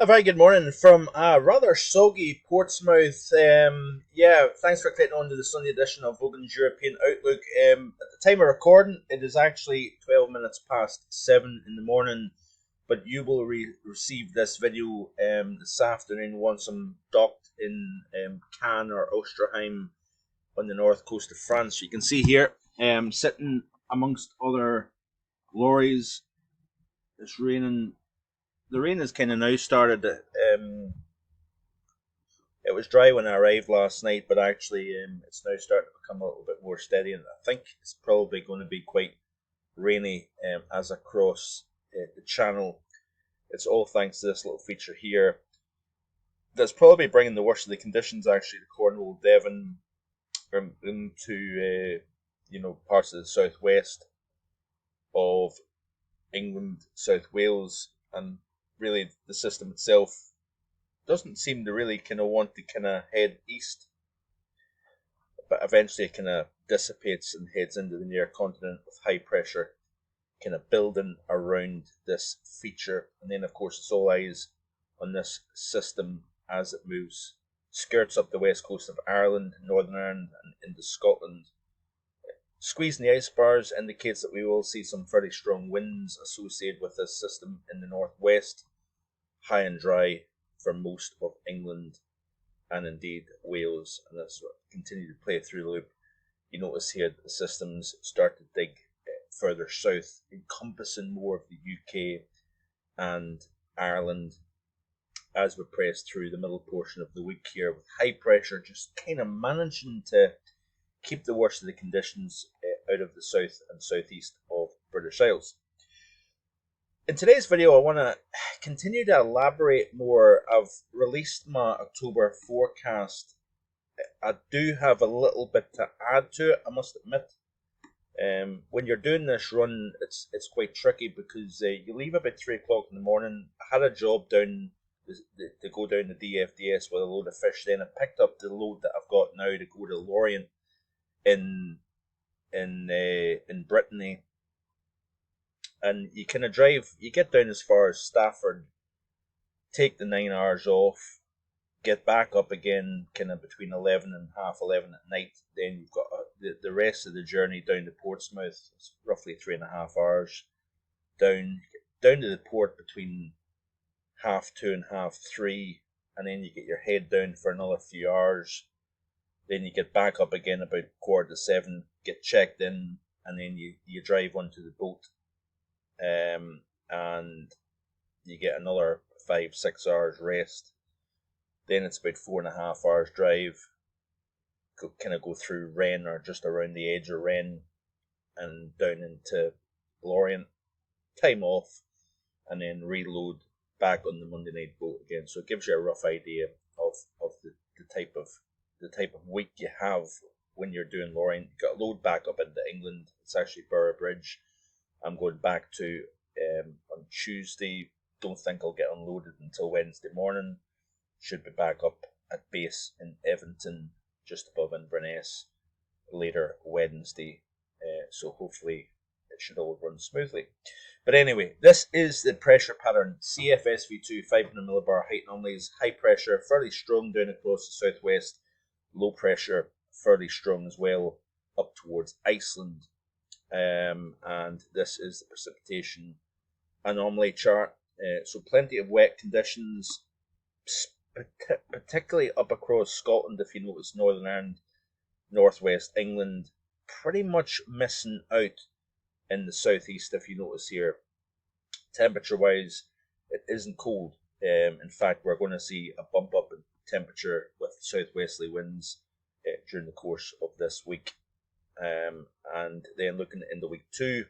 A very good morning from a rather soggy Portsmouth. Yeah, thanks for clicking on to the Sunday edition of Vogan's European Outlook. At the time of recording, it is actually 12 minutes past 7 in the morning, but you will receive this video this afternoon once I'm docked in Cannes or Osterheim on the north coast of France. You can see here, sitting amongst other lorries. It's raining. The rain has kind of now started. It was dry when I arrived last night, but actually it's now starting to become a little bit more steady, and I think it's probably going to be quite rainy as I cross the channel. It's all thanks to this little feature here. That's probably bringing the worst of the conditions actually to Cornwall, Devon, into parts of the southwest of England, South Wales, and really the system itself doesn't seem to really kind of want to kind of head east, but eventually it kind of dissipates and heads into the near continent with high pressure kind of building around this feature. And then of course it's all eyes on this system as it moves, skirts up the west coast of Ireland, Northern Ireland, and into Scotland. Squeezing the ice bars indicates that we will see some fairly strong winds associated with this system in the northwest, high and dry for most of England and indeed Wales, and that's what continue to play through the loop. You notice here that the systems start to dig further south, encompassing more of the UK and Ireland as we press through the middle portion of the week here, with high pressure just kind of managing to keep the worst of the conditions out of the south and southeast of British Isles. In today's video, I want to continue to elaborate more. I've released my October forecast. I do have a little bit to add to it, I must admit. When you're doing this run, it's quite tricky because you leave about 3 o'clock in the morning. I had a job down to go down the DFDS with a load of fish. Then I picked up the load that I've got now to go to Lorient in Brittany. And you kind of drive, you get down as far as Stafford, take the 9 hours off, get back up again kind of between 11 and half 11 at night. Then you've got the rest of the journey down to Portsmouth. It's roughly 3.5 hours down to the port between 2:30 and 3:30, and then you get your head down for another few hours. Then you get back up again about 6:45, get checked in, and then you drive onto the boat. And you get another 5-6 hours rest. Then it's about 4.5 hours drive. Kind of go through Rennes or just around the edge of Rennes and down into Lorient. Time off, and then reload back on the Monday night boat again. So it gives you a rough idea of the type of week you have when you're doing Lorient. You got to load back up into England. It's actually Boroughbridge. I'm going back to on Tuesday. Don't think I'll get unloaded until Wednesday morning. Should be back up at base in Eventon, just above Inverness, later Wednesday. So hopefully it should all run smoothly. But anyway, this is the pressure pattern. CFSV2, 500 millibar height anomalies, high pressure, fairly strong down across the southwest. Low pressure, fairly strong as well, up towards Iceland. And this is the precipitation anomaly chart. So plenty of wet conditions, particularly up across Scotland. If you notice, Northern Ireland, northwest England, pretty much missing out in the southeast. If you notice here, temperature wise, it isn't cold. In fact, we're going to see a bump up in temperature with southwesterly winds during the course of this week. And then looking into week 2,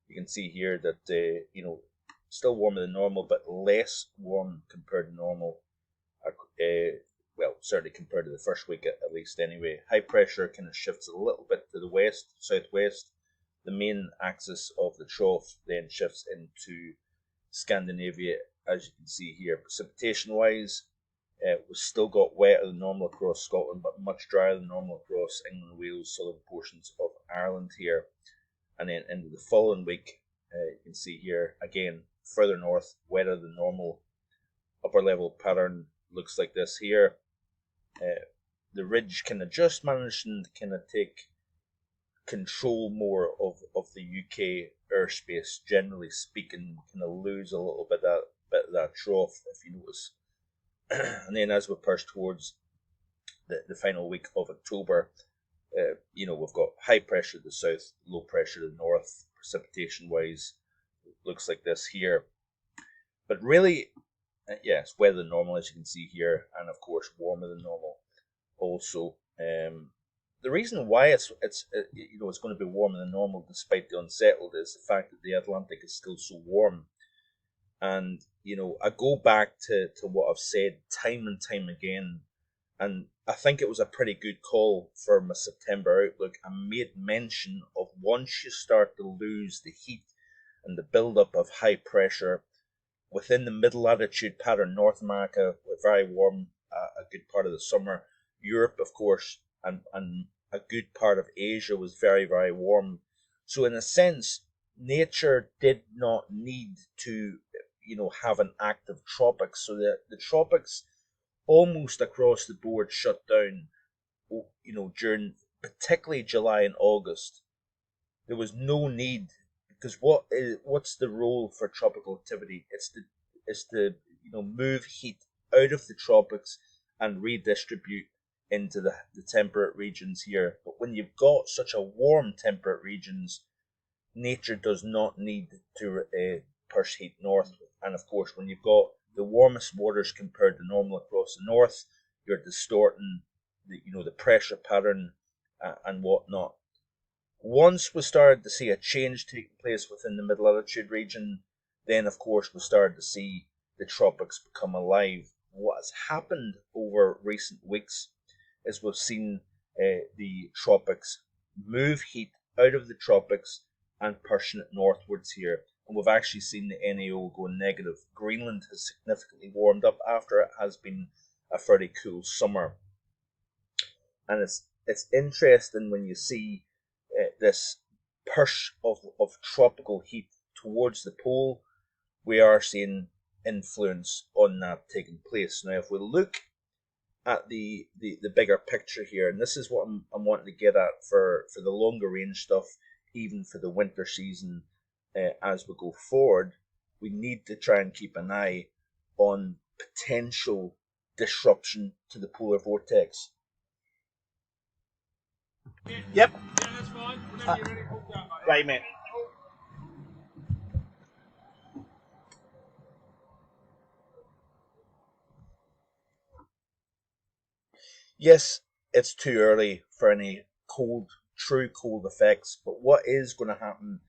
you can see here that still warmer than normal, but less warm compared to normal. Well, certainly compared to the first week at least. Anyway, high pressure kind of shifts a little bit to the west, southwest. The main axis of the trough then shifts into Scandinavia, as you can see here. Precipitation wise, we've still got wetter than normal across Scotland, but much drier than normal across England, Wales, southern portions of Ireland here. And then into the following week, you can see here, again, further north, wetter than normal upper level pattern looks like this here. The ridge kind of just managed to kind of take control more of the UK airspace, generally speaking, kind of lose a little bit of that trough, if you notice. And then as we push towards the final week of October, we've got high pressure to the south, low pressure to the north, precipitation wise, looks like this here. But really, it's wetter than normal, as you can see here, and of course warmer than normal also. The reason why it's going to be warmer than normal despite the unsettled is the fact that the Atlantic is still so warm. And I go back to what I've said time and time again, and I think it was a pretty good call for my September outlook. I made mention of once you start to lose the heat and the build-up of high pressure within the middle latitude pattern, North America, we're very warm a good part of the summer. Europe, of course, and a good part of Asia was very, very warm. So in a sense, nature did not need to, have an active tropics. So the tropics almost across the board shut down, during particularly July and August. There was no need, because what's the role for tropical activity? It's to move heat out of the tropics and redistribute into the temperate regions here. But when you've got such a warm temperate regions, nature does not need to push heat north. And of course, when you've got the warmest waters compared to normal across the north, you're distorting the pressure pattern and whatnot. Once we started to see a change taking place within the middle latitude region, then of course we started to see the tropics become alive. What has happened over recent weeks is we've seen the tropics move heat out of the tropics and pushing it northwards here. And we've actually seen the NAO go negative. Greenland has significantly warmed up after it has been a fairly cool summer. And it's interesting when you see this push of tropical heat towards the pole. We are seeing influence on that taking place. Now, if we look at the bigger picture here, and this is what I'm wanting to get at for the longer range stuff, even for the winter season as we go forward, we need to try and keep an eye on potential disruption to the polar vortex. Yep. Yeah, that's fine. Whenever you're ready, hook down, mate. Right, mate. Yes, it's too early for any true cold effects, but what is going to happen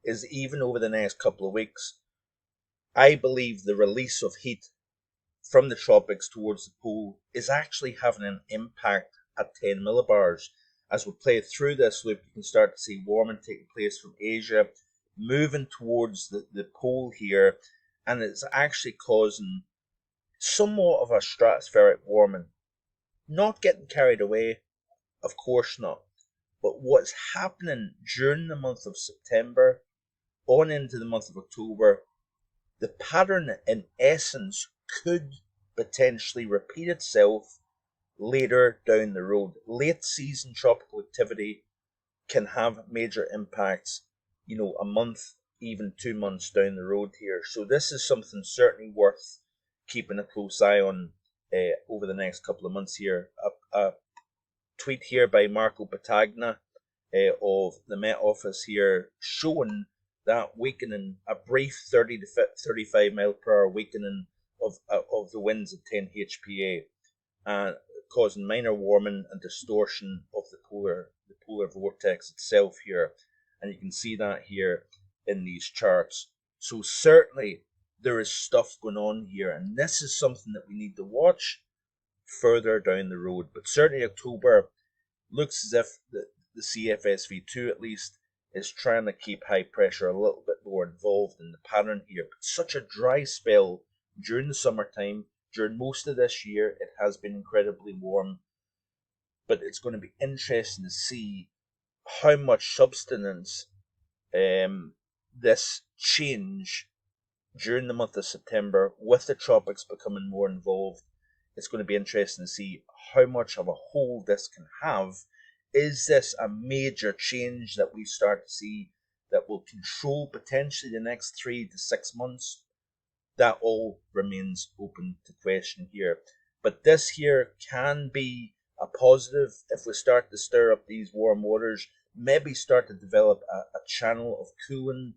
is even over the next couple of weeks, I believe the release of heat from the tropics towards the pole is actually having an impact at 10 millibars. As we play through this loop, you can start to see warming taking place from Asia, moving towards the pole here, and it's actually causing somewhat of a stratospheric warming. Not getting carried away, of course not. But what's happening during the month of September on into the month of October, the pattern in essence could potentially repeat itself later down the road. Late season tropical activity can have major impacts, a month, even 2 months down the road here. So this is something certainly worth keeping a close eye on over the next couple of months here. A tweet here by Marco Patagna of the Met Office here showing that weakening, a brief 30 to 35 mile per hour weakening of the winds at 10 HPA, causing minor warming and distortion of the polar vortex itself here. And you can see that here in these charts. So certainly there is stuff going on here, and this is something that we need to watch further down the road. But certainly October looks as if the CFSV2 at least is trying to keep high pressure a little bit more involved in the pattern here. But such a dry spell during the summertime, during most of this year, it has been incredibly warm. But it's going to be interesting to see how much substance this change during the month of September, with the tropics becoming more involved, it's going to be interesting to see how much of a hold this can have. Is this a major change that we start to see that will control potentially the next 3 to 6 months? That all remains open to question here. But this here can be a positive if we start to stir up these warm waters, maybe start to develop a channel of cooling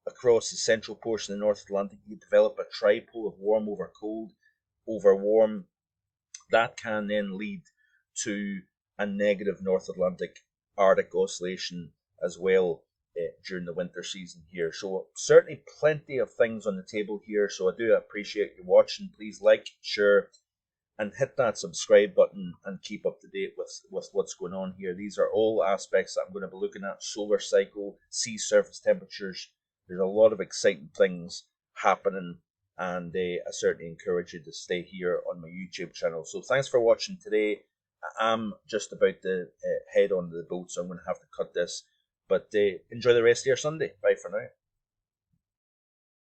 across the central portion of the North Atlantic. You develop a tripole of warm over cold over warm. That can then lead to a negative North Atlantic Arctic oscillation as well during the winter season here. So certainly plenty of things on the table here. So I do appreciate you watching. Please like, share, and hit that subscribe button and keep up to date with what's going on here. These are all aspects that I'm going to be looking at: solar cycle, sea surface temperatures. There's a lot of exciting things happening, and I certainly encourage you to stay here on my YouTube channel. So thanks for watching today. I'm just about to head onto the boat, so I'm going to have to cut this. But enjoy the rest of your Sunday. Bye for now.